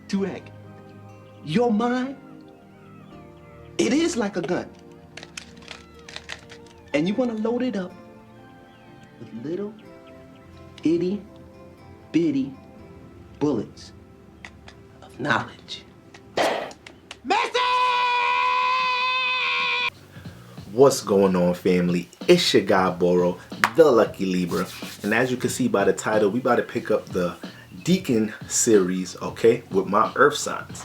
to act. Your mind, it is like a gun. And you want to load it up with little itty bitty bullets of knowledge. What's going on, family? It's your guy Boro, the Lucky Libra, and as you can see by the title, we about to pick up the Deacon series, okay, with my earth signs.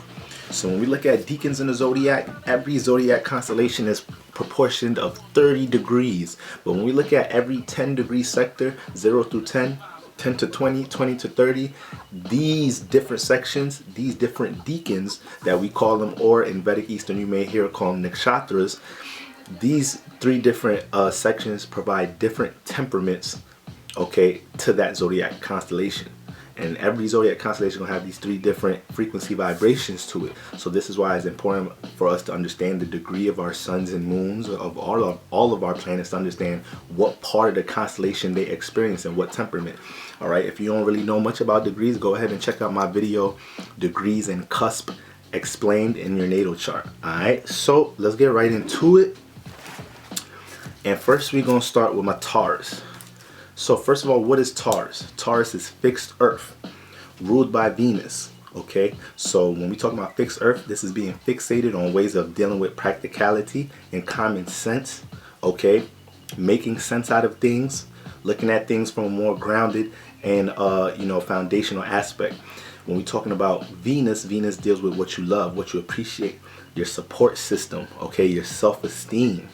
So when we look at Decans in the Zodiac, every Zodiac constellation is proportioned of 30 degrees. But when we look at every 10-degree sector, 0 through 10, 10 to 20, 20 to 30, these different sections, these different Decans that we call them, or in Vedic Eastern you may hear call them nakshatras, these three different sections provide different temperaments, okay, to that zodiac constellation. And every zodiac constellation will have these three different frequency vibrations to it. So this is why it's important for us to understand the degree of our suns and moons, of all of our planets, to understand what part of the constellation they experience and what temperament. All right, if you don't really know much about degrees, go ahead and check out my video, Degrees and Cusp Explained in Your Natal Chart. All right, so let's get right into it. And first we're going to start with my Taurus. So first of all, what is Taurus? Taurus is fixed earth, ruled by Venus. Okay, so when we talk about fixed earth, this is being fixated on ways of dealing with practicality and common sense. Okay, making sense out of things, looking at things from a more grounded and foundational aspect. When we're talking about Venus, Venus deals with what you love, what you appreciate, your support system, okay, your self-esteem,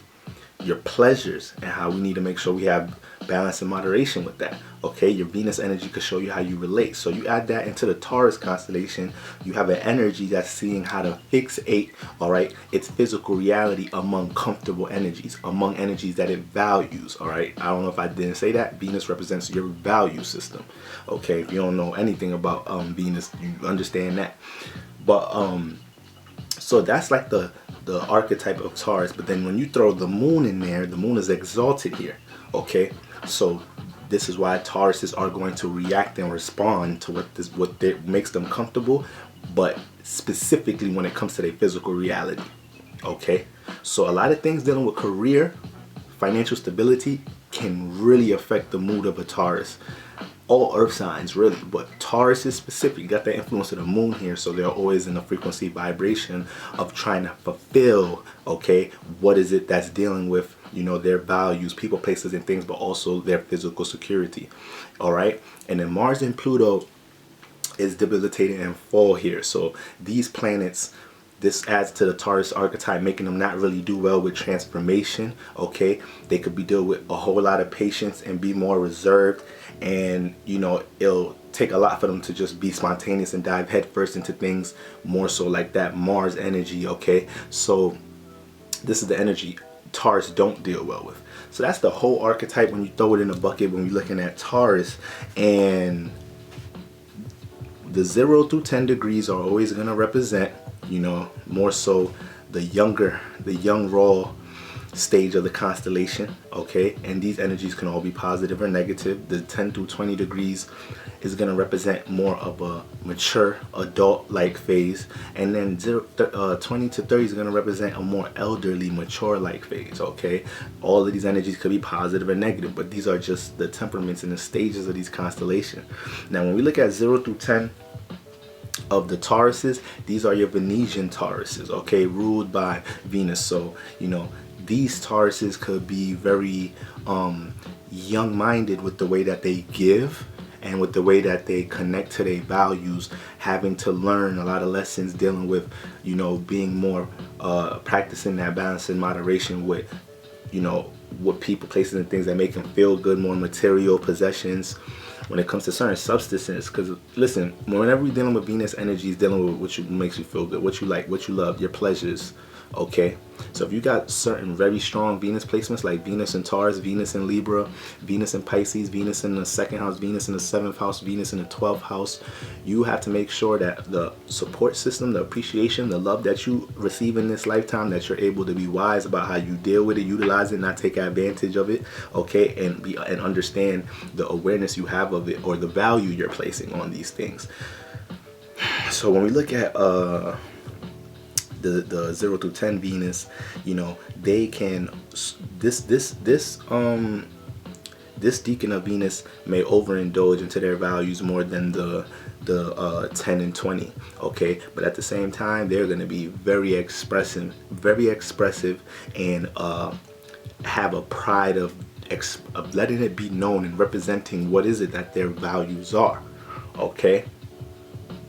your pleasures, and how we need to make sure we have balance and moderation with that. Okay, your Venus energy could show you how you relate. So you add that into the Taurus constellation, you have an energy that's seeing how to fixate, all right, its physical reality among comfortable energies, among energies that it values. All right, I don't know if I didn't say that. Venus represents your value system. Okay, if you don't know anything about Venus, you understand that. But so that's like the archetype of Taurus. But then when you throw the moon in there, the moon is exalted here. Okay, so this is why Tauruses are going to react and respond to what makes them comfortable, but specifically when it comes to their physical reality. Okay, so a lot of things dealing with career, financial stability can really affect the mood of a Taurus. All earth signs really, but Taurus is specific. You got the influence of the moon here, so they're always in the frequency vibration of trying to fulfill, okay, what is it that's dealing with, you know, their values, people, places, and things, but also their physical security. All right, and then Mars and Pluto is debilitating and fall here. So these planets, this adds to the Taurus archetype, making them not really do well with transformation. Okay, they could be deal with a whole lot of patience and be more reserved, and you know, it'll take a lot for them to just be spontaneous and dive headfirst into things, more so like that Mars energy. Okay, so this is the energy Taurus don't deal well with. So that's the whole archetype when you throw it in a bucket when you're looking at Taurus. And the 0 through 10 degrees are always going to represent, you know, more so the young raw stage of the constellation. Okay, and these energies can all be positive or negative. The 10 through 20 degrees is going to represent more of a mature adult like phase, and then 20 to 30 is going to represent a more elderly mature like phase. Okay, all of these energies could be positive or negative, but these are just the temperaments and the stages of these constellations. Now when we look at 0 through 10 of the Tauruses, these are your Venusian Tauruses, okay, ruled by Venus. So you know, these Tauruses could be very young-minded with the way that they give and with the way that they connect to their values, having to learn a lot of lessons dealing with, you know, being more practicing that balance and moderation with, you know, with people, places, and things that make them feel good, more material possessions when it comes to certain substances. Because listen, whenever we're dealing with Venus energy, is dealing with what makes you feel good, what you like, what you love, your pleasures. Okay, so if you got certain very strong Venus placements like Venus in Taurus, Venus in Libra, Venus in Pisces, Venus in the 2nd house, Venus in the 7th house, Venus in the 12th house, you have to make sure that the support system, the appreciation, the love that you receive in this lifetime, that you're able to be wise about how you deal with it, utilize it, not take advantage of it. Okay, and understand the awareness you have of it, or the value you're placing on these things. So when we look at the 0 through 10 Venus, you know, they can this deacon of Venus may overindulge into their values more than the 10 and 20. Okay, but at the same time, they're going to be very expressive, and have a pride of letting it be known and representing what is it that their values are. Okay,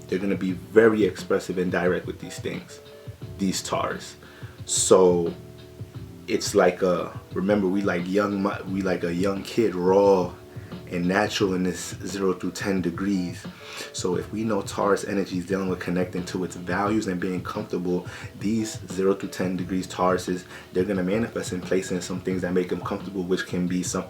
they're going to be very expressive and direct with these things, these Taurus. So it's like remember, we like a young kid, raw and natural in this 0 through 10 degrees. So if we know Taurus energy is dealing with connecting to its values and being comfortable, these 0 through 10 degrees Tauruses, they're going to manifest in placing some things that make them comfortable, which can be some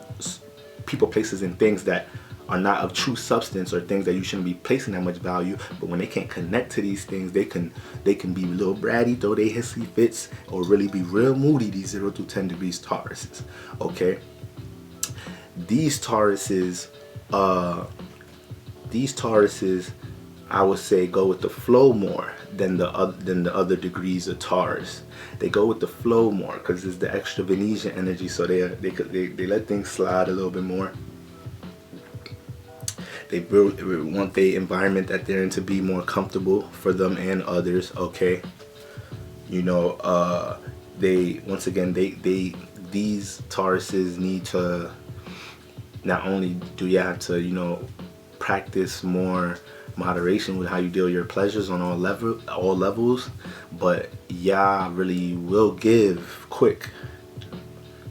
people, places, and things that are not of true substance, or things that you shouldn't be placing that much value. But when they can't connect to these things, they can be a little bratty, throw their hissy fits, or really be real moody, these 0 through 10 degrees Tauruses. Okay, these Tauruses, I would say, go with the flow more than the other degrees of Taurus. They go with the flow more because it's the extra Venetian energy, so they let things slide a little bit more. They want the environment that they're in to be more comfortable for them and others. Okay, you know, these Tauruses need to, not only do you have to, you know, practice more moderation with how you deal with your pleasures on all levels, but y'all really will give quick.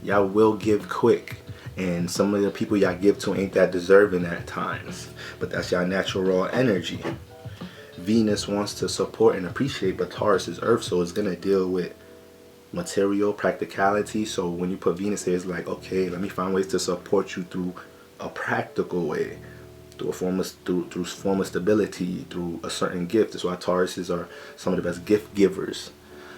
Y'all will give quick. And some of the people y'all give to ain't that deserving at times. But that's y'all natural raw energy. Venus wants to support and appreciate, but Taurus is Earth, so it's going to deal with material practicality. So when you put Venus here, it's like, okay, let me find ways to support you through a practical way, through a form of stability, through a certain gift. That's why Tauruses are some of the best gift givers.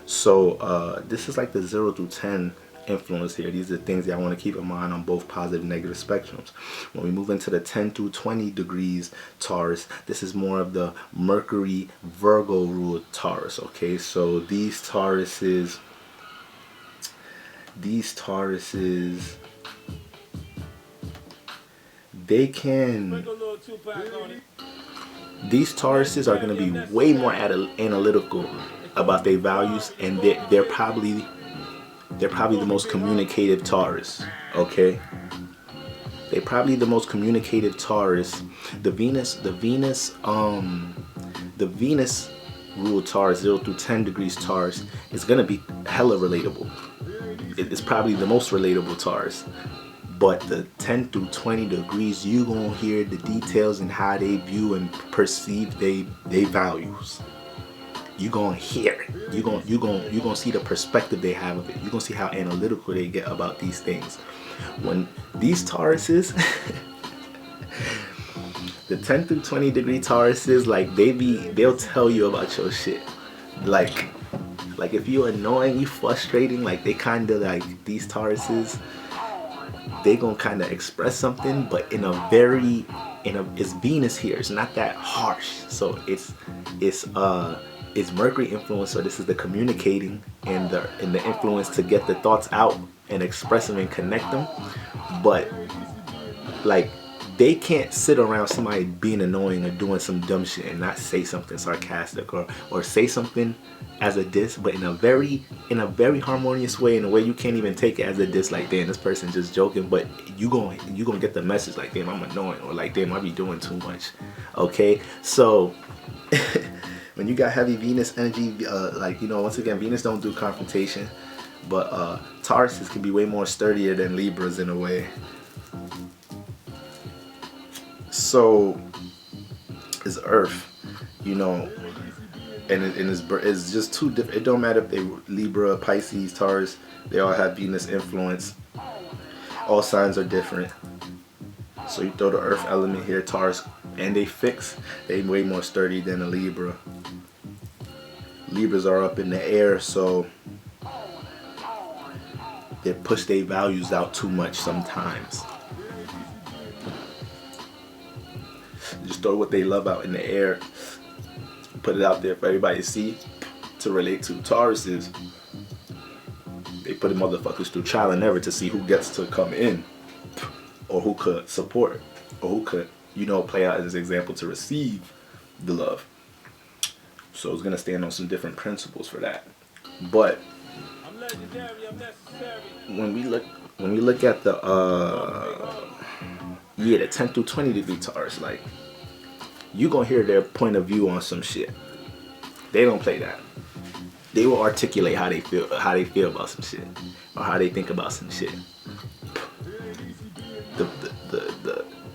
So this is like the 0 through 10 influence here. These are the things that I want to keep in mind on both positive and negative spectrums. When we move into the 10 through 20 degrees Taurus, this is more of the Mercury Virgo ruled Taurus. Okay, so these Tauruses are going to be way more analytical about their values, and they're probably the most communicative Taurus. Okay, they're probably the most communicative Taurus. The Venus ruled Taurus, 0 through 10 degrees Taurus, is gonna be hella relatable. It's probably the most relatable Taurus. But the 10 through 20 degrees, you gonna hear the details and how they view and perceive they values. You gonna hear it. You gonna see the perspective they have of it. You gonna see how analytical they get about these things. When these Tauruses, the 10 through 20 degree Tauruses, like they'll tell you about your shit. Like if you're annoying, you frustrating, like they kind of like these Tauruses, they gonna kind of express something, but it's Venus here. It's not that harsh. So it's Mercury influence, so this is the communicating and the influence to get the thoughts out and express them and connect them. But like they can't sit around somebody being annoying or doing some dumb shit and not say something sarcastic or say something as a diss, but in a very harmonious way, in a way you can't even take it as a diss, like damn, this person just joking, but you gonna get the message like damn, I'm annoying, or like damn, I be doing too much. Okay, so when you got heavy Venus energy, like, you know, once again, Venus don't do confrontation, but Tauruses can be way more sturdier than Libras in a way. So it's Earth, you know, and it's just too different. It don't matter if they Libra, Pisces, Taurus, they all have Venus influence. All signs are different. So you throw the Earth element here, Taurus, and they way more sturdy than a Libra. Libras are up in the air, so they push their values out too much sometimes. Just throw what they love out in the air. Put it out there for everybody to see, to relate to. Tauruses, they put the motherfuckers through trial and error to see who gets to come in, or who could support, or who could, you know, play out as an example to receive the love. So it's gonna stand on some different principles for that. But when we look at the the 10 through 20 degree Taurus, like, you gonna hear their point of view on some shit. They don't play that. They will articulate how they feel about some shit, or how they think about some shit.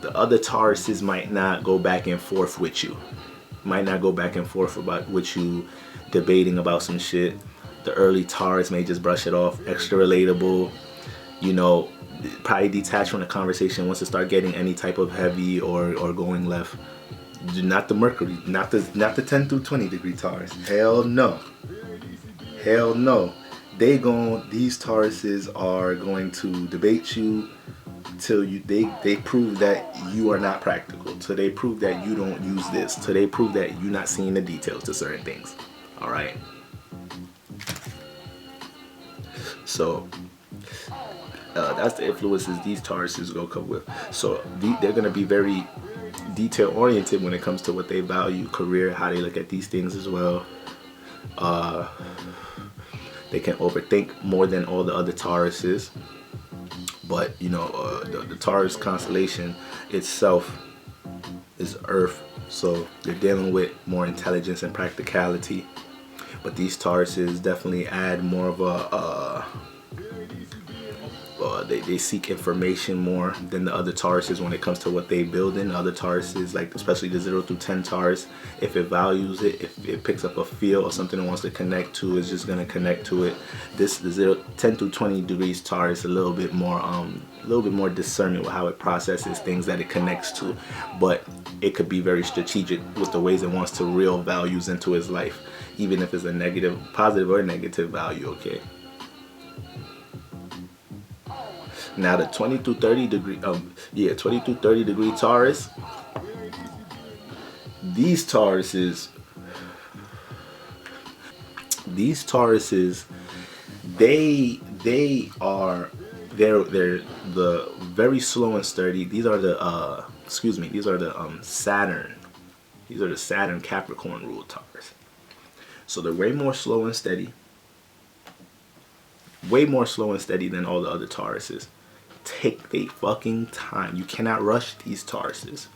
The other Tauruses might not go back and forth with you. Might not go back and forth about with you, debating about some shit. The early Taurus may just brush it off, extra relatable, you know, probably detach from the conversation once it start getting any type of heavy or going left. Not the Mercury, not the 10 through 20 degree Taurus. Hell no. Hell no. These Tauruses are going to debate you till they prove that you are not practical, till they prove that you don't use this, till they prove that you're not seeing the details to certain things. All right. So that's the influences these Tauruses go come with. So they're gonna be very detail oriented when it comes to what they value, career, how they look at these things as well. They can overthink more than all the other Tauruses. But you know, the Taurus constellation itself is Earth, so they're dealing with more intelligence and practicality. But these Tauruses definitely add more of a they seek information more than the other Tauruses when it comes to what they build in. Other Tauruses, like especially the 0 through 10 Taurus, if it values it, if it picks up a feel or something it wants to connect to, it's just gonna connect to it. The 10 through 20 degrees Taurus a little bit more discernment with how it processes things that it connects to, but it could be very strategic with the ways it wants to reel values into its life, even if it's a negative, positive or negative value. Okay. Now the 20 to 30 degree, 20 to 30 degree Taurus. These Tauruses, they're the very slow and sturdy. These are the Saturn. These are the Saturn Capricorn ruled Taurus. So they're way more slow and steady. Way more slow and steady than all the other Tauruses. Take their fucking time. You cannot rush these Tauruses.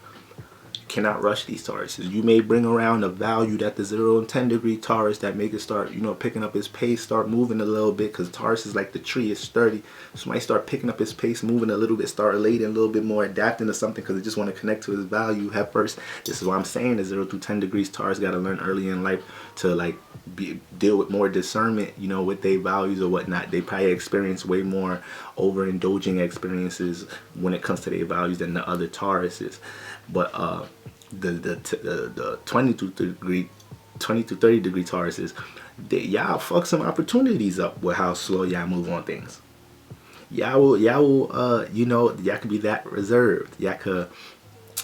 Cannot rush these Tauruses. You may bring around a value that the 0 and 10 degree Taurus that make it start, you know, picking up his pace, start moving a little bit, because Taurus is like the tree, it's sturdy. So might start picking up his pace, moving a little bit, start relating a little bit more, adapting to something because they just want to connect to his value head first. This is why I'm saying the 0 through 10 degrees Taurus got to learn early in life to like deal with more discernment, you know, with their values or whatnot. They probably experience way more overindulging experiences when it comes to their values than the other Tauruses. But the 20 to 30 degree Tauruses, y'all fuck some opportunities up with how slow y'all move on things. Y'all will you know, y'all could be that reserved. Y'all could,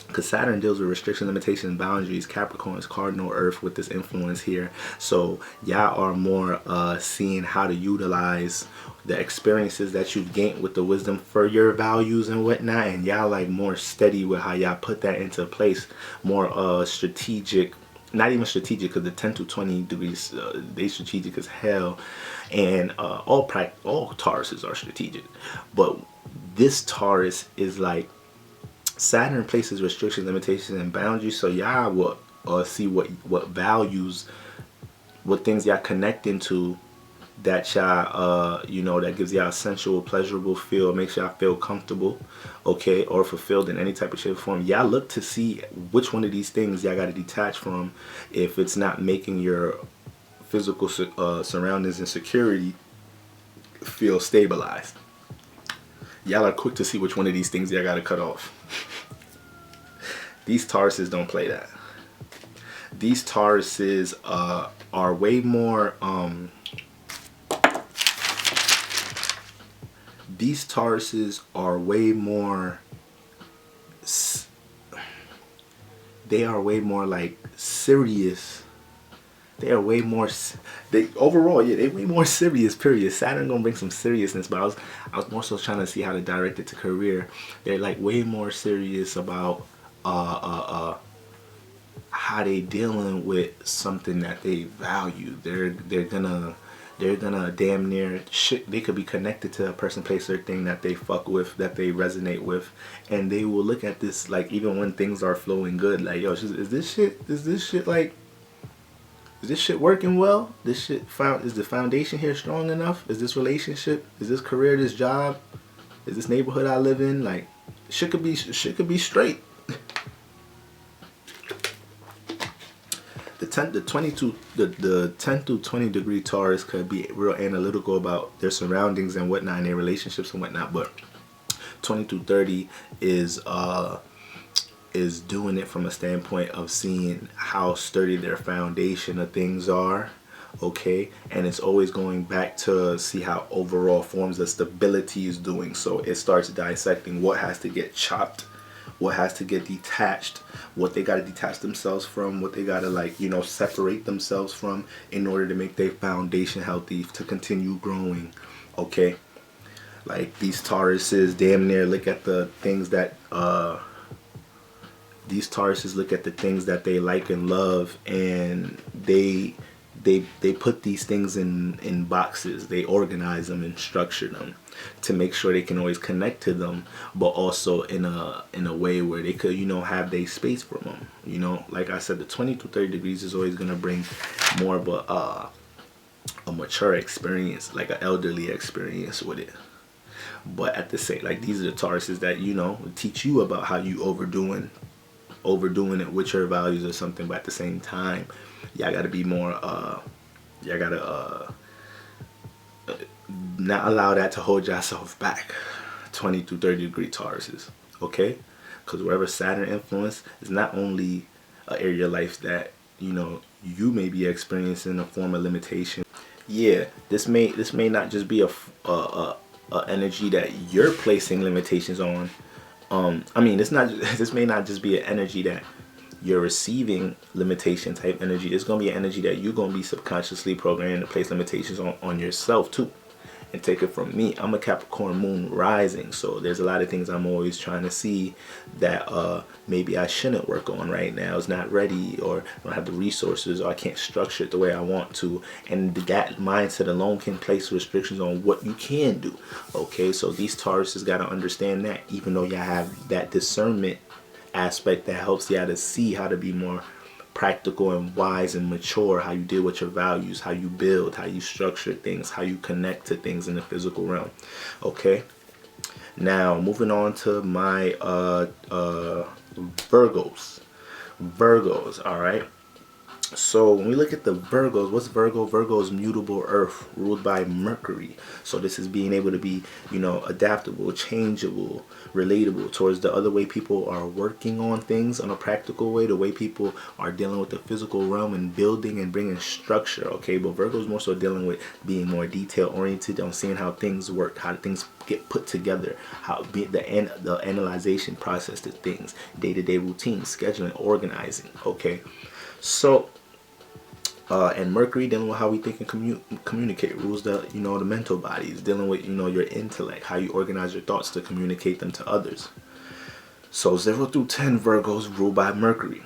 because Saturn deals with restriction, limitation, boundaries. Capricorn is cardinal Earth with this influence here. So y'all are more seeing how to utilize the experiences that you've gained with the wisdom for your values and whatnot, and y'all like more steady with how y'all put that into place. More strategic, not even strategic, because the 10 to 20 degrees they strategic as hell, and all Tauruses are strategic, but this Taurus is like Saturn places restrictions, limitations, and boundaries. So y'all will see what values, what things y'all connecting to, that y'all you know, that gives y'all a sensual, pleasurable feel, makes y'all feel comfortable, okay, or fulfilled in any type of shape or form. Y'all look to see which one of these things y'all got to detach from if it's not making your physical surroundings and security feel stabilized. Y'all are quick to see which one of these things y'all got to cut off. These Tauruses don't play that. These Tauruses are way more these Tauruses are way more, they are way more like serious They are way more. They overall, yeah, they way more serious. Period. Saturn gonna bring some seriousness, but I was more so trying to see how to direct it to career. They're like way more serious about how they dealing with something that they value. They're gonna damn near shit. They could be connected to a person, place, or thing that they fuck with, that they resonate with, and they will look at this like even when things are flowing good. Like, yo, is this shit like? Is this shit working well? Is the foundation here strong enough? Is this relationship? Is this career? This job? Is this neighborhood I live in? Like, shit could be straight. The 10 to 20 degree Taurus could be real analytical about their surroundings and whatnot, and their relationships and whatnot. But 20 to 30 is doing it from a standpoint of seeing how sturdy their foundation of things are, okay? And it's always going back to see how overall forms of stability is doing. So it starts dissecting what has to get chopped, what has to get detached, what they got to detach themselves from, what they got to, like, you know, separate themselves from in order to make their foundation healthy to continue growing, okay? Like, these Tauruses damn near look at the things that these Tauruses look at the things that they like and love, and they put these things in boxes. They organize them and structure them to make sure they can always connect to them, but also in a way where they could, you know, have their space from them. You know, like I said, the 20 to 30 degrees is always gonna bring more of a mature experience, like an elderly experience with it. But at the same, like, these are the Tauruses that, you know, teach you about how you overdoing it with your values or something. But at the same time, y'all gotta be more y'all gotta not allow that to hold yourself back. 20 to 30 degree Tauruses, okay? Because wherever Saturn influence is not only an area of life that, you know, you may be experiencing a form of limitation. Yeah, this may not just be a energy that you're placing limitations on. I mean, this may not just be an energy that you're receiving limitation type energy. It's gonna be an energy that you're gonna be subconsciously programmed to place limitations on yourself too. And take it from me, I'm a Capricorn moon rising, so there's a lot of things I'm always trying to see that maybe I shouldn't work on right now. It's not ready, or I don't have the resources, or I can't structure it the way I want to. And that mindset alone can place restrictions on what you can do. Okay, so these Tauruses got to understand that, even though y'all have that discernment aspect that helps y'all to see how to be more practical and wise and mature, how you deal with your values, how you build, how you structure things, how you connect to things in the physical realm. Okay, now moving on to my Virgos. All right, so when we look at the Virgos, what's Virgo? Virgo is mutable earth ruled by Mercury. So this is being able to be, you know, adaptable, changeable, relatable towards the other way people are working on things on a practical way, the way people are dealing with the physical realm and building and bringing structure, okay? But Virgo is more so dealing with being more detail oriented on seeing how things work, how things get put together, how the analyzation process to things, day-to-day routine, scheduling, organizing, okay? So and Mercury dealing with how we think and communicate, rules the, you know, the mental bodies, dealing with, you know, your intellect, how you organize your thoughts to communicate them to others. So 0 through 10 Virgos ruled by Mercury.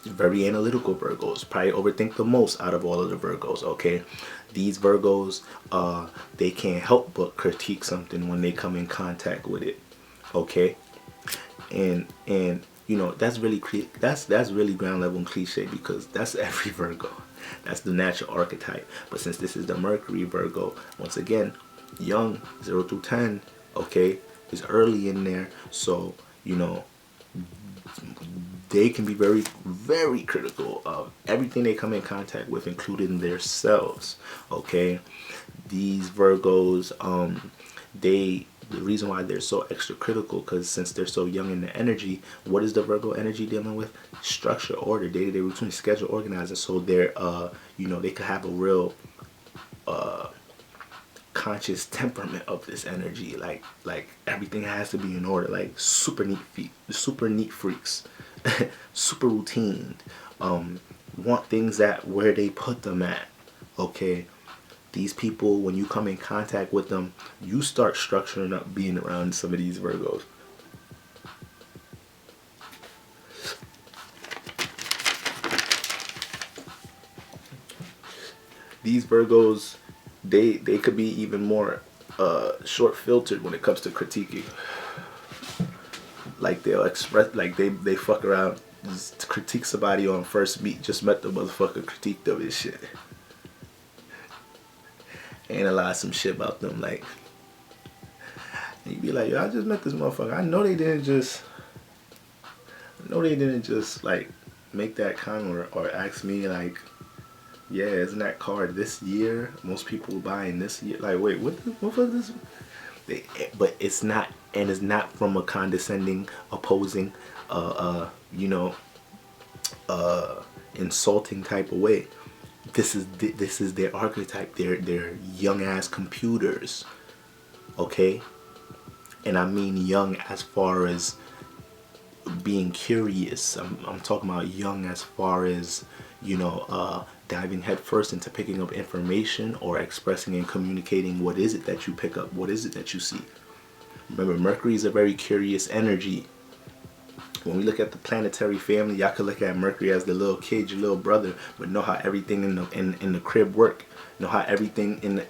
Very analytical Virgos, probably overthink the most out of all of the Virgos, okay? These Virgos, they can't help but critique something when they come in contact with it, okay? And you know, that's really ground level and cliche, because that's every Virgo. That's the natural archetype. But since this is the Mercury Virgo, once again, young, 0 through 10, okay, is early in there. So, you know, they can be very, very critical of everything they come in contact with, including themselves, okay? These Virgos, the reason why they're so extra critical, because since they're so young in the energy, what is the Virgo energy dealing with? Structure, order, day-to-day routine, schedule, organizing. So they're you know, they could have a real conscious temperament of this energy, like everything has to be in order, like super neat freaks, super routine, want things at where they put them at. Okay, these people, when you come in contact with them, you start structuring up being around some of these Virgos. These Virgos, they could be even more short filtered when it comes to critiquing. Like they'll express, like they fuck around, just critique somebody on first meet, just met the motherfucker, critique them and shit, analyze some shit about them, like, and you be like, yo, I just met this motherfucker. I know they didn't just like make that comment or ask me like, yeah, isn't that car this year? Most people buying this year. Like, wait, what was this? But it's not, and it's not from a condescending, opposing, insulting type of way. This is their archetype. They're young ass computers, okay? And I mean young as far as being curious. I'm talking about young as far as, diving headfirst into picking up information or expressing and communicating what is it that you pick up, what is it that you see. Remember, Mercury is a very curious energy. When we look at the planetary family, y'all could look at Mercury as the little kid, your little brother, but know how everything in the crib work. Know how everything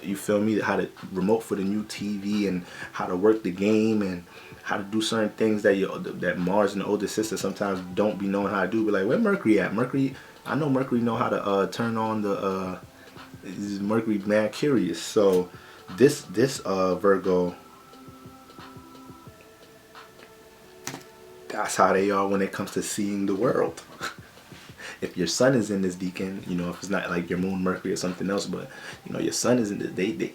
you feel me, how to remote for the new TV and how to work the game and how to do certain things that Mars and the older sister sometimes don't be knowing how to do. But like, where Mercury at? Mercury, I know Mercury know how to turn on the Mercury mad curious. So this Virgo, that's how they are when it comes to seeing the world. If your sun is in this Deacon, if it's not like your moon, Mercury, or something else, but your sun is in this,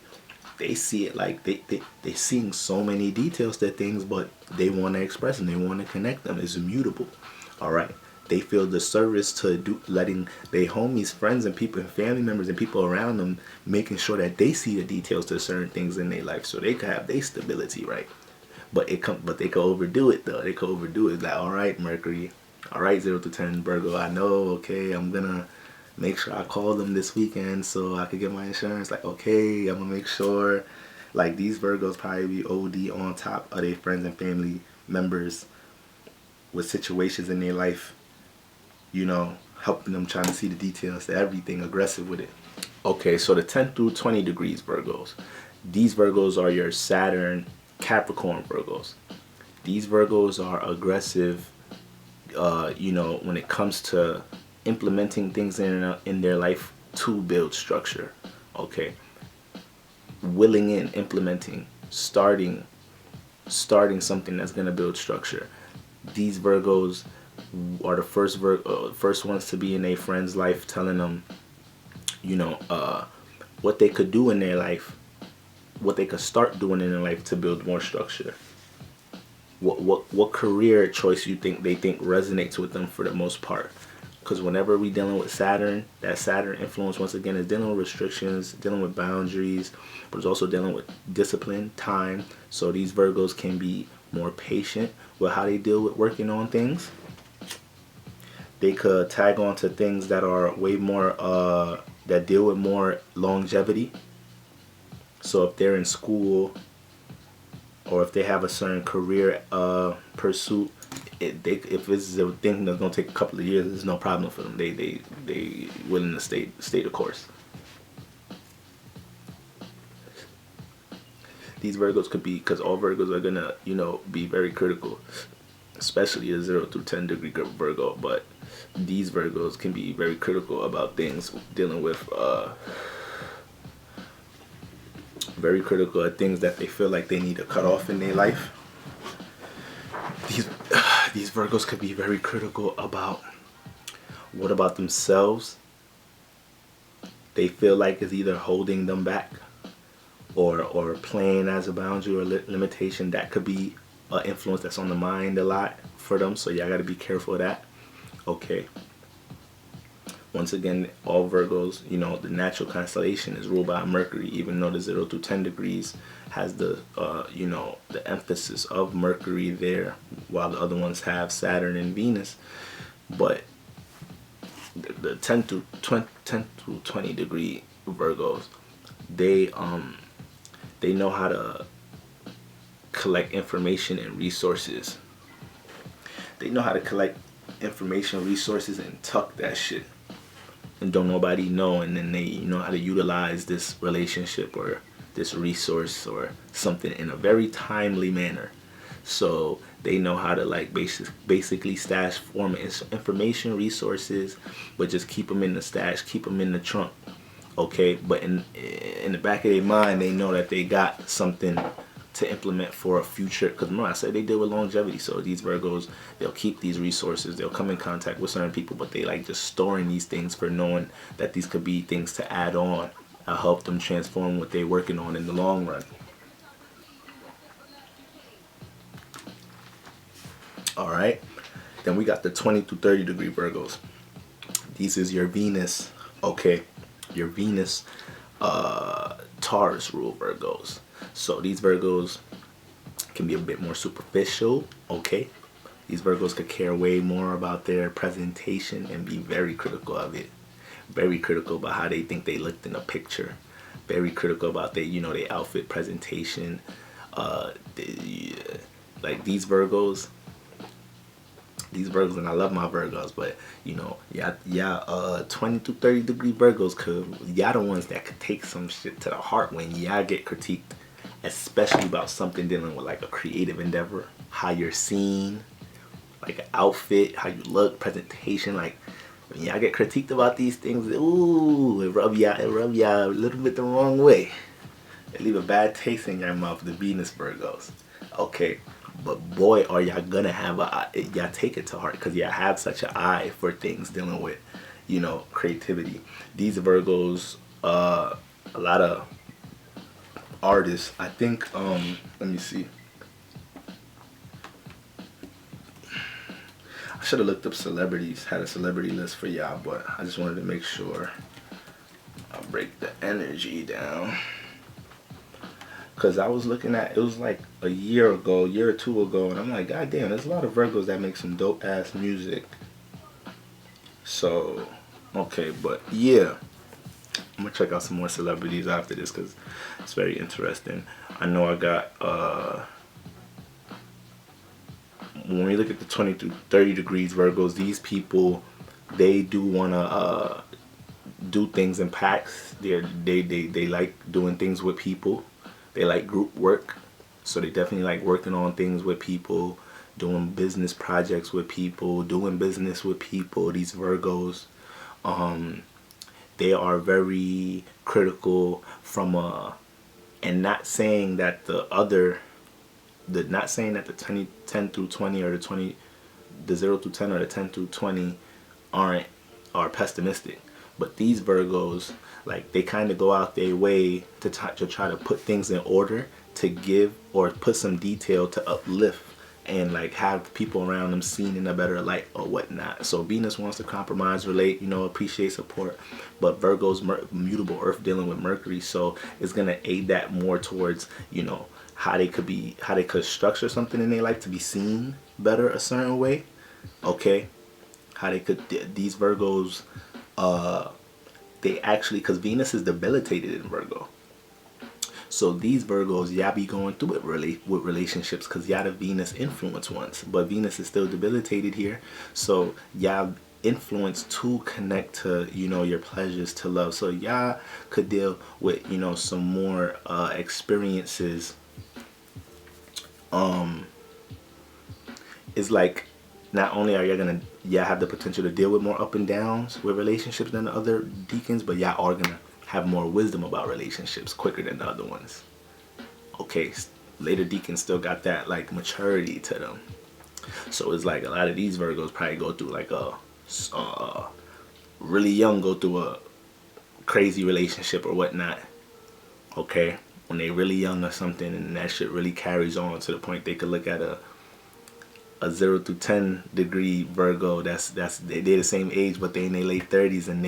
they see it like they seeing so many details to things, but they want to express them, they want to connect them. It's immutable. All right. They feel the service to letting their homies, friends, and people, and family members, and people around them, making sure that they see the details to certain things in their life, so they can have their stability, right? But they could overdo it though. They could overdo it. Like, all right, Mercury, all right, 0 to 10 Virgo, I know. Okay, I'm gonna make sure I call them this weekend so I could get my insurance. Like, okay, I'm gonna make sure. Like, these Virgos probably be OD on top of their friends and family members with situations in their life, helping them, trying to see the details to everything, aggressive with it. Okay, so the 10 through 20 degrees Virgos. These Virgos are your Saturn Capricorn Virgos. These Virgos are aggressive, when it comes to implementing things in their life to build structure. Okay, willing in, implementing, starting something that's gonna build structure. These Virgos are the first ones to be in a friend's life, telling them, what they could do in their life, what they could start doing in their life to build more structure. What career choice they think resonates with them for the most part. Because whenever we dealing with Saturn, that Saturn influence once again is dealing with restrictions, dealing with boundaries, but it's also dealing with discipline, time. So these Virgos can be more patient with how they deal with working on things. They could tag on to things that are way more, that deal with more longevity. So if they're in school or if they have a certain career pursuit, if it's a thing that's gonna take a couple of years, there's no problem for them. They willing to stay the course. These Virgos could be, because all Virgos are gonna be very critical, especially a 0 through 10 degree Virgo. But these Virgos can be very critical about things dealing with very critical of things that they feel like they need to cut off in their life. These Virgos could be very critical about what about themselves they feel like is either holding them back or playing as a boundary or limitation. That could be an influence that's on the mind a lot for them. So y'all got to be careful of that. Okay. Once again, all Virgos, the natural constellation is ruled by Mercury, even though the 0 to 10 degrees has the, the emphasis of Mercury there, while the other ones have Saturn and Venus. But the 10 through 20 degree Virgos, they know how to collect information and resources. They know how to collect information, resources, and tuck that shit, and don't nobody know. And then they know how to utilize this relationship or this resource or something in a very timely manner. So they know how to like basically stash form information, resources, but just keep them in the stash, keep them in the trunk. Okay, but in the back of their mind, they know that they got something to implement for a future. Because remember, I said they deal with longevity. So these Virgos, they'll keep these resources. They'll come in contact with certain people, but they like just storing these things for knowing that these could be things to add on, help them transform what they're working on in the long run. All right. Then we got the 20 to 30 degree Virgos. These is your Venus. Okay, your Venus, Taurus rule Virgos. So these Virgos can be a bit more superficial. Okay, these Virgos could care way more about their presentation and be very critical of it. Very critical about how they think they looked in a picture. Very critical about their, their outfit presentation. Like these Virgos, and I love my Virgos, but 20 to 30 degree Virgos y'all the ones that could take some shit to the heart when y'all get critiqued, especially about something dealing with like a creative endeavor, how you're seen, like an outfit, how you look, presentation. Like when y'all get critiqued about these things, ooh, it rub y'all a little bit the wrong way. It leave a bad taste in your mouth, the Venus Virgos. Okay. But boy, are y'all gonna have y'all take it to heart, because y'all have such an eye for things dealing with, creativity. These Virgos, a lot of artists, I think, let me see. I should have looked up celebrities, had a celebrity list for y'all, but I just wanted to make sure I'll break the energy down. Because I was looking at, it was like a year or two ago, and I'm like, God damn, there's a lot of Virgos that make some dope ass music. So, okay, but yeah, I'm gonna check out some more celebrities after this because it's very interesting. I know I got, when we look at the 20 to 30 degrees Virgos, these people, they do wanna do things in packs. They like doing things with people. They like group work, so they definitely like working on things with people, doing business projects with people, doing business with people. These Virgos, they are very critical from and not saying that the 10 through 20 or the 0 to 10 or the 10 through 20 are pessimistic. But these Virgos, like, they kind of go out their way to try to put things in order, to give or put some detail to uplift and like have people around them seen in a better light or whatnot. So Venus wants to compromise, relate, appreciate, support, but Virgo's mutable Earth dealing with Mercury, so it's gonna aid that more towards how they could structure something in their life to be seen better a certain way. Okay, how they could, these Virgos, they actually, because Venus is debilitated in Virgo, so these Virgos, y'all be going through it with relationships because y'all the Venus influence ones, but Venus is still debilitated here, so y'all influence to connect to your pleasures, to love. So y'all could deal with some more experiences. It's like, not only are y'all have the potential to deal with more up and downs with relationships than the other Deacons, but y'all are gonna have more wisdom about relationships quicker than the other ones. Okay, later Deacons still got that like maturity to them. So it's like a lot of these Virgos probably go through like really young, go through a crazy relationship or whatnot. Okay, when they really young or something, and that shit really carries on to the point they could look at a 0 to 10 degree Virgo they're the same age, but they in their late 30s, and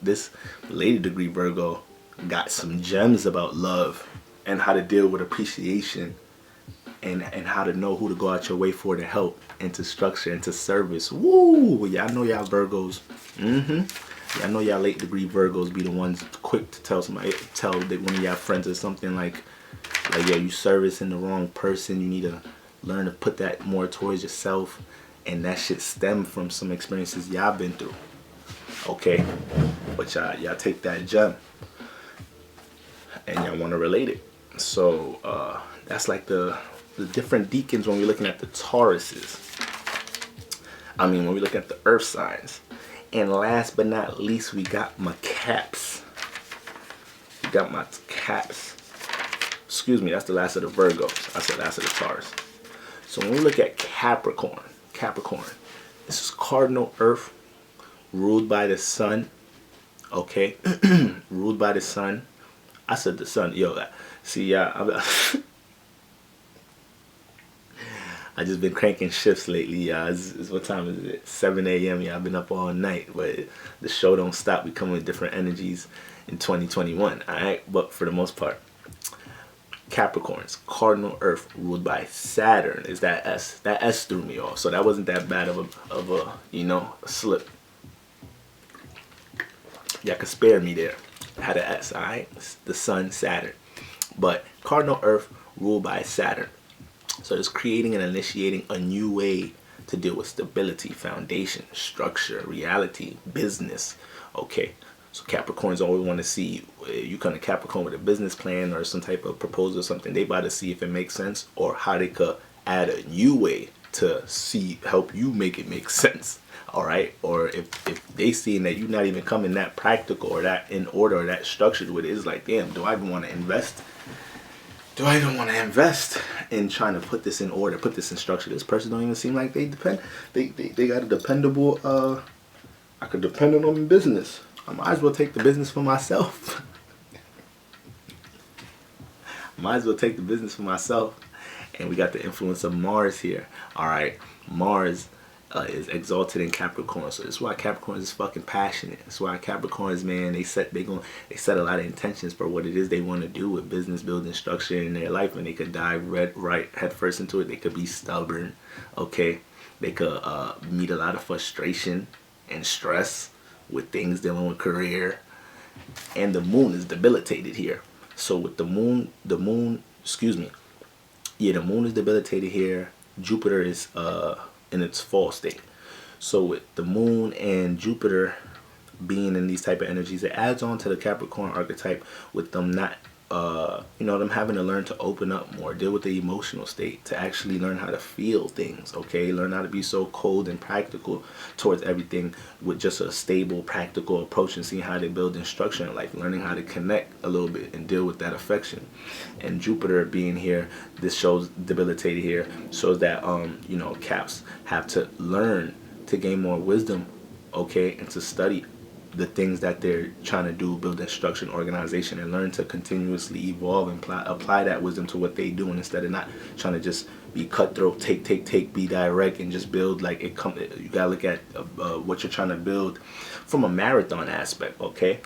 this later degree Virgo got some gems about love and how to deal with appreciation and how to know who to go out your way for to help and to structure and to service. Woo! Y'all know y'all Virgos. Y'all know y'all late degree Virgos be the ones quick to tell somebody, tell that one of y'all friends or something like yo, you servicing the wrong person. You need to learn to put that more towards yourself, and that shit stem from some experiences y'all been through. Okay, but y'all take that gem and y'all want to relate it. So that's like the different decans when we're looking at the Tauruses. I mean, when we look at the earth signs. And last but not least, we got my caps. We got my caps. Excuse me, that's the last of the Virgos. I said last of the Taurus. So when we look at Capricorn, this is cardinal earth, ruled by the sun. Okay, ruled by the sun. I said the sun. Yo, see, I just been cranking shifts lately, y'all. It's what time is it? 7 a.m. Yeah, I've been up all night, but the show don't stop. We come with different energies in 2021. All right, but for the most part, Capricorns, cardinal earth, ruled by Saturn. Is that S? That S threw me off, so that wasn't that bad of a a slip. Y'all could spare me there. I had an S, all right? The sun, Saturn, but cardinal earth, ruled by Saturn. So it's creating and initiating a new way to deal with stability, foundation, structure, reality, business. Okay, so Capricorns always want to see you come to Capricorn with a business plan or some type of proposal or something. They about to see if it makes sense or how they could add a new way to help you make it make sense. All right, or if they seeing that you're not even coming that practical or that in order or that structured with it, it's like, damn, do I even want to invest? Do I even want to invest in trying to put this in order, put this in structure? This person don't even seem like they got a dependable, I could depend on them in business. I might as well take the business for myself. Might as well take the business for myself. And we got the influence of Mars here. All right, Mars is exalted in Capricorn, so that's why Capricorn is fucking passionate. That's why Capricorns, man, they set a lot of intentions for what it is they want to do with business building, structure in their life, and they could dive right head first into it. They could be stubborn, okay. They could meet a lot of frustration and stress with things dealing with career, and the moon is debilitated here. So with the moon, excuse me, yeah, the moon is debilitated here. Jupiter is in its fall state. So with the moon and Jupiter being in these type of energies, it adds on to the Capricorn archetype with them not them having to learn to open up more, deal with the emotional state, to actually learn how to feel things, okay? Learn how to be so cold and practical towards everything with just a stable, practical approach, and seeing how they build in structure in life, learning how to connect a little bit and deal with that affection. And Jupiter being here, this shows debilitated here, shows that Caps have to learn to gain more wisdom, okay, and to study the things that they're trying to do, build that structure and organization, and learn to continuously evolve and apply that wisdom to what they do, and instead of not trying to just be cutthroat, take, be direct, and just build like it come. You gotta look at what you're trying to build from a marathon aspect, okay?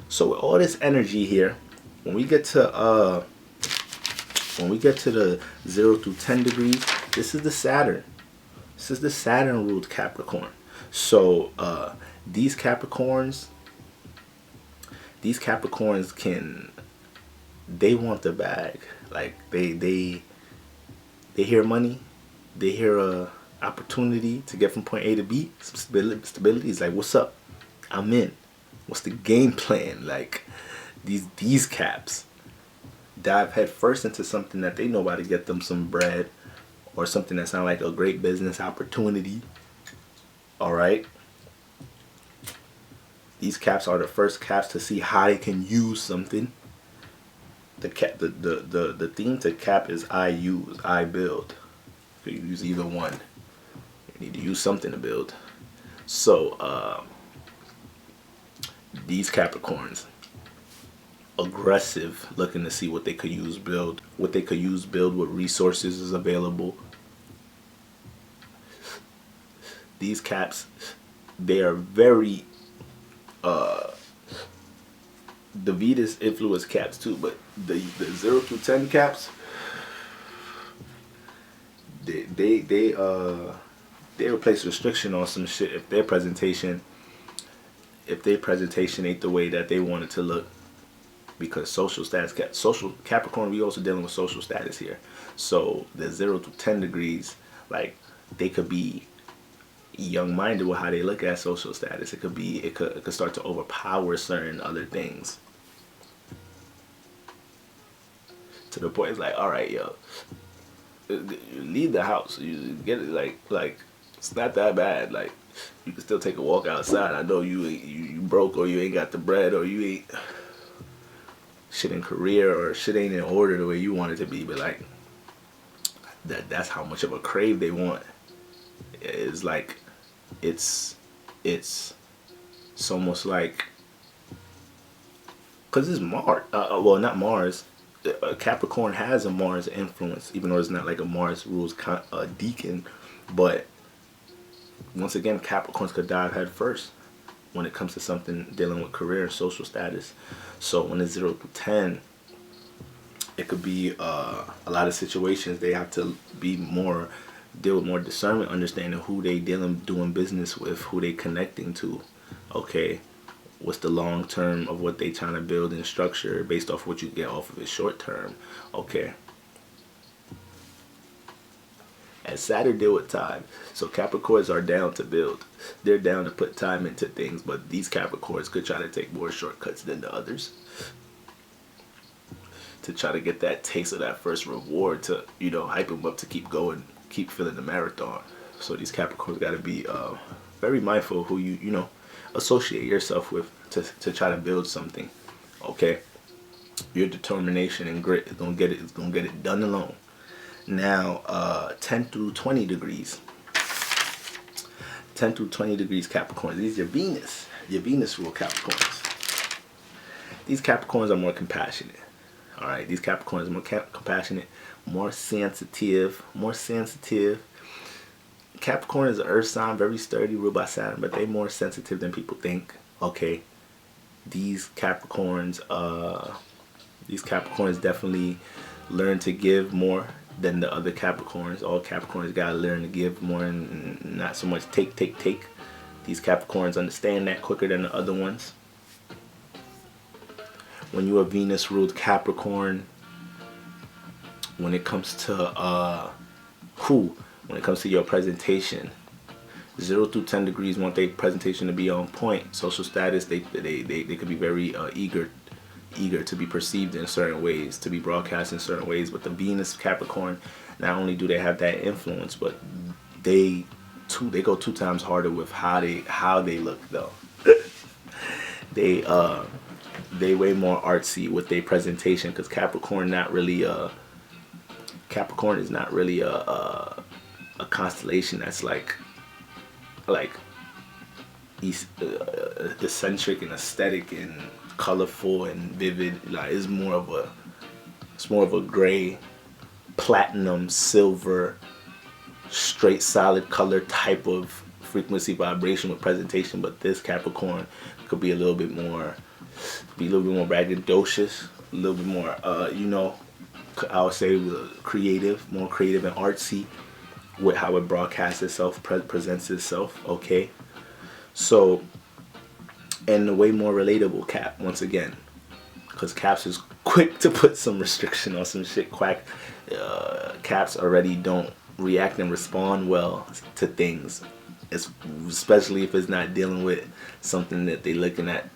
So with all this energy here, when we get to the 0 through 10 degrees, this is the Saturn. This is the Saturn ruled Capricorn. So these Capricorns they want the bag. Like they hear money, they hear a opportunity to get from point A to B, some stability. It's like, what's up? I'm in. What's the game plan? Like these Caps dive head first into something that they know about to get them some bread, or something that sounds like a great business opportunity. All right. These Caps are the first Caps to see how they can use something. The theme to Cap is I use, I build. You can use either one. You need to use something to build. So these Capricorns, aggressive, looking to see what they could use, build, what resources is available. These Caps, they are very the Venus influence Caps too, but the 0 through 10 Caps, they will place restriction on some shit if their presentation ain't the way that they want it to look, because social status, social Capricorn, we also dealing with social status here. So the 0 to 10 degrees, like, they could be young-minded with how they look at social status. It could start to overpower certain other things, to the point it's like, all right, yo, leave the house. You get it, like it's not that bad. Like, you can still take a walk outside. I know you broke, or you ain't got the bread, or you ain't shit in career, or shit ain't in order the way you want it to be, but like that's how much of a crave they want. It's like it's almost like, because it's Mars, well, not Mars, Capricorn has a Mars influence, even though it's not like a Mars rules deacon. But once again, Capricorns could dive head first when it comes to something dealing with career and social status. So when it's 0 to 10, it could be a lot of situations they have to deal with more discernment, understanding who they doing business with, who they connecting to. Okay, what's the long term of what they trying to build and structure based off what you get off of it short term. Okay. And Saturn deal with time. So Capricorns are down to build. They're down to put time into things, but these Capricorns could try to take more shortcuts than the others to try to get that taste of that first reward, to, you know, hype them up to keep going, keep filling the marathon. So these Capricorns got to be very mindful of who you know, associate yourself with to try to build something. Okay, your determination and grit is gonna get it done alone. Now 10 through 20 degrees 10 through 20 degrees Capricorns, these are your Venus rule Capricorns. These Capricorns are more compassionate. All right, these Capricorns are more compassionate, more sensitive. Capricorn is an earth sign, very sturdy, ruled by Saturn, but they're more sensitive than people think. Okay, these Capricorns definitely learn to give more than the other Capricorns. All Capricorns gotta learn to give more and not so much take. These Capricorns understand that quicker than the other ones. When you're a Venus ruled Capricorn, when it comes to your presentation, 0 through 10 degrees want their presentation to be on point. Social status, they could be very eager to be perceived in certain ways, to be broadcast in certain ways. But the Venus Capricorn, not only do they have that influence, but they go 2 times harder with how they look though. They way more artsy with their presentation, because Capricorn is not really a constellation that's like eccentric and aesthetic and colorful and vivid. Like, it's more of a gray, platinum, silver, straight solid color type of frequency vibration with presentation. But this Capricorn could be a little bit more braggadocious, a little bit more I would say more creative and artsy with how it broadcasts itself, presents itself. Okay, so, and the way more relatable Cap, once again, because Caps is quick to put some restriction on some shit. Caps already don't react and respond well to things, especially if it's not dealing with something that they're looking at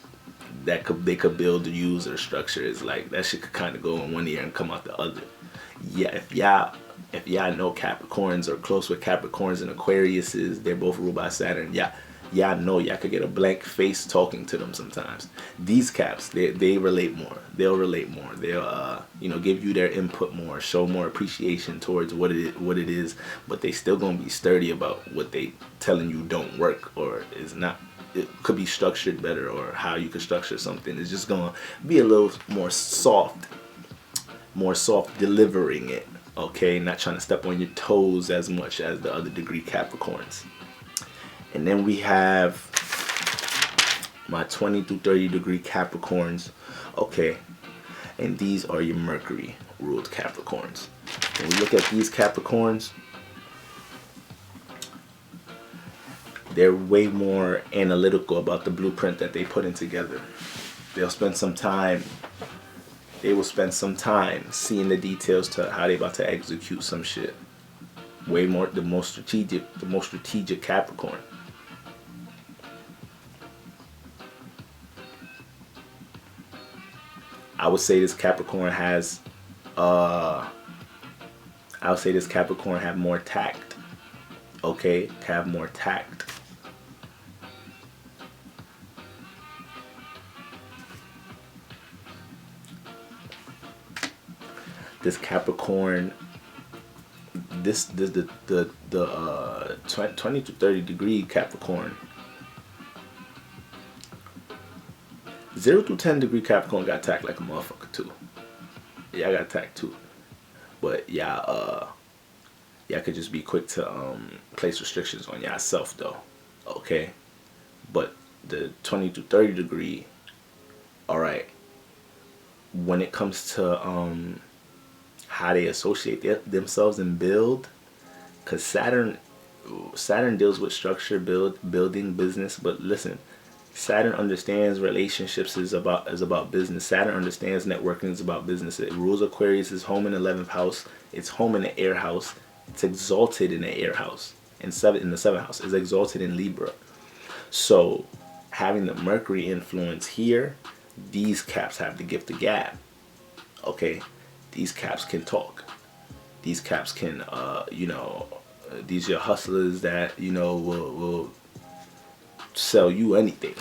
that they could build or use or structure. Is like that shit could kind of go in one ear and come out the other. Yeah, if y'all know Capricorns or close with Capricorns and Aquariuses, they're both ruled by Saturn. Y'all know y'all could get a blank face talking to them sometimes. These Caps, they relate more. They'll relate more. They'll give you their input more, show more appreciation towards what it is, but they still gonna be sturdy about what they telling you don't work or is not. It could be structured better, or how you could structure something. It's just gonna be a little more soft delivering it. Okay, not trying to step on your toes as much as the other degree Capricorns. And then we have my 20 through 30 degree Capricorns. Okay, and these are your Mercury ruled Capricorns. When we look at these Capricorns, they're way more analytical about the blueprint that they putting together. They will spend some time seeing the details to how they about to execute some shit. Way more, the most strategic Capricorn. I would say this Capricorn has have more tact. Okay, have more tact. This Capricorn, the 20 to 30 degree Capricorn, 0 to 10 degree Capricorn got tact like a motherfucker too. Yeah, I got tact too. But y'all could just be quick to place restrictions on yourself though. Okay? But the 20 to 30 degree, alright, when it comes to how they associate themselves and build, because Saturn deals with structure, building, business. But listen, Saturn understands relationships is about business. Saturn understands networking is about business. It rules Aquarius, is home in 11th house. It's home in the air house. It's exalted in the air house. In the 7th house. It's exalted in Libra. So having the Mercury influence here, these caps have the gift of gab. Okay? These caps can talk. These caps can, these are hustlers that, will sell you anything.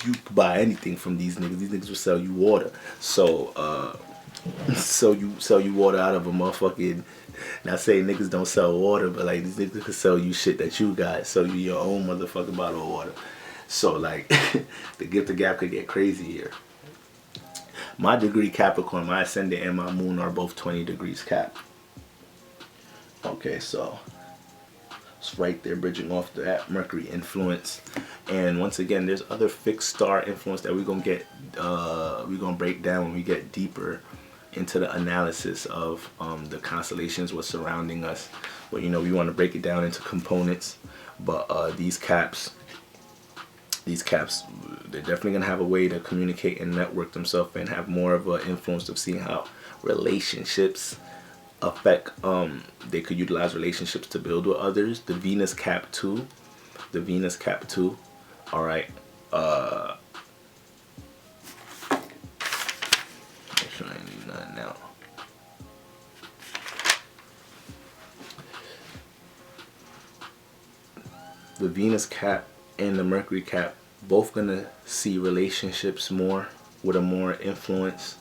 You can buy anything from these niggas. These niggas will sell you water. So, you sell you water out of a motherfucking, not saying niggas don't sell water, but like these niggas can sell you shit that you got. Sell you your own motherfucking bottle of water. So like, the gift of gap could get crazy here. My degree Capricorn, my ascendant and my moon are both 20 degrees Cap. Okay, so it's right there bridging off that Mercury influence. And once again, there's other fixed star influence that we're gonna break down when we get deeper into the analysis of the constellations, what's surrounding us. But we want to break it down into components. But these caps, they're definitely going to have a way to communicate and network themselves and have more of an influence of seeing how relationships affect, they could utilize relationships to build with others. The Venus cap too. All right. Make sure I ain't leave nothing out. The Venus cap and the Mercury cap both gonna see relationships more with a more influence.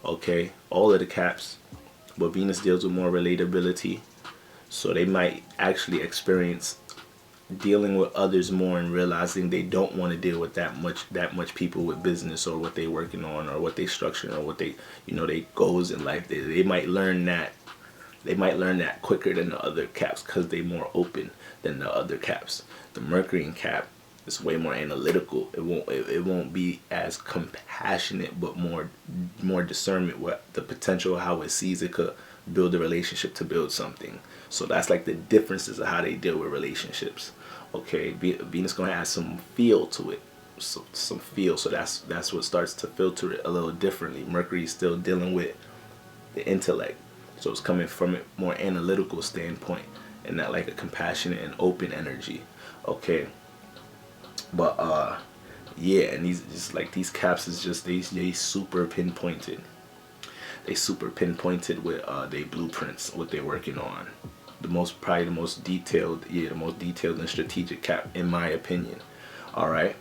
Okay, all of the caps, but Venus deals with more relatability, so they might actually experience dealing with others more and realizing they don't want to deal with that much people with business or what they working on or what they structure or what they they goals in life. They might learn that. They might learn that quicker than the other caps because they're more open than the other caps. The Mercury in cap is way more analytical. It won't be as compassionate, but more discernment with the potential, how it sees it could build a relationship to build something. So that's like the differences of how they deal with relationships. Okay, Venus gonna add some feel to it, some feel. So that's what starts to filter it a little differently. Mercury is still dealing with the intellect, so it's coming from a more analytical standpoint and not like a compassionate and open energy. Okay, but yeah, and these caps is just they super pinpointed. They super pinpointed with they blueprints, what they're working on. Probably the most detailed and strategic cap in my opinion. All right.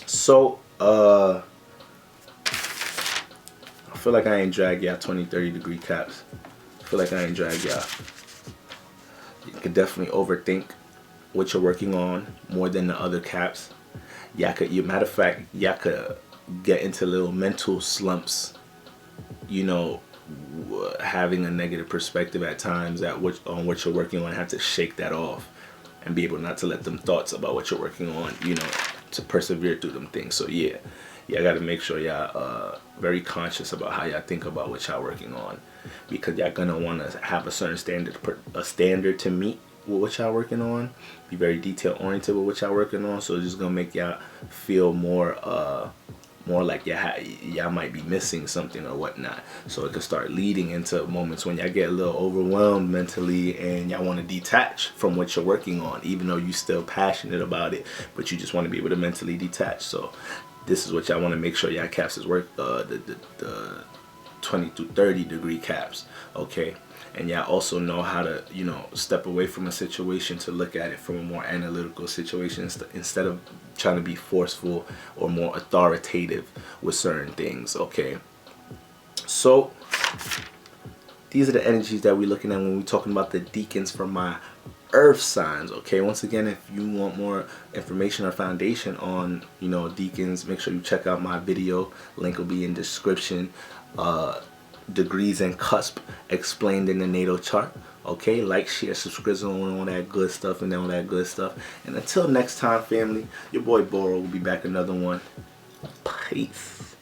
So I feel like I ain't drag y'all 20-30 degree caps. I feel like I ain't drag y'all. You could definitely overthink what you're working on more than the other caps. Matter of fact, y'all could get into little mental slumps, having a negative perspective at times on what you're working on. Have to shake that off and be able not to let them thoughts about what you're working on, to persevere through them things. So yeah, y'all got to make sure y'all very conscious about how y'all think about what y'all working on, because y'all gonna want to have a certain standard to meet, with what y'all working on. Be very detail oriented with what y'all working on. So it's just gonna make y'all feel more like y'all might be missing something or whatnot. So it can start leading into moments when y'all get a little overwhelmed mentally and y'all want to detach from what you're working on, even though you're still passionate about it, but you just want to be able to mentally detach. So this is what y'all want to make sure y'all caps is work, the 20 to 30 degree caps, okay? And y'all also know how to, you know, step away from a situation to look at it from a more analytical situation instead of trying to be forceful or more authoritative with certain things, okay? So these are the energies that we're looking at when we're talking about the Decans for my earth signs, okay? Once again, if you want more information or foundation on, you know, Decans, make sure you check out my video. Link will be in description. Degrees and cusp explained in the natal chart, okay? Like, share, subscribe, and all that good stuff, and all that good stuff. And until next time, family, your boy Boro will be back another one. Peace.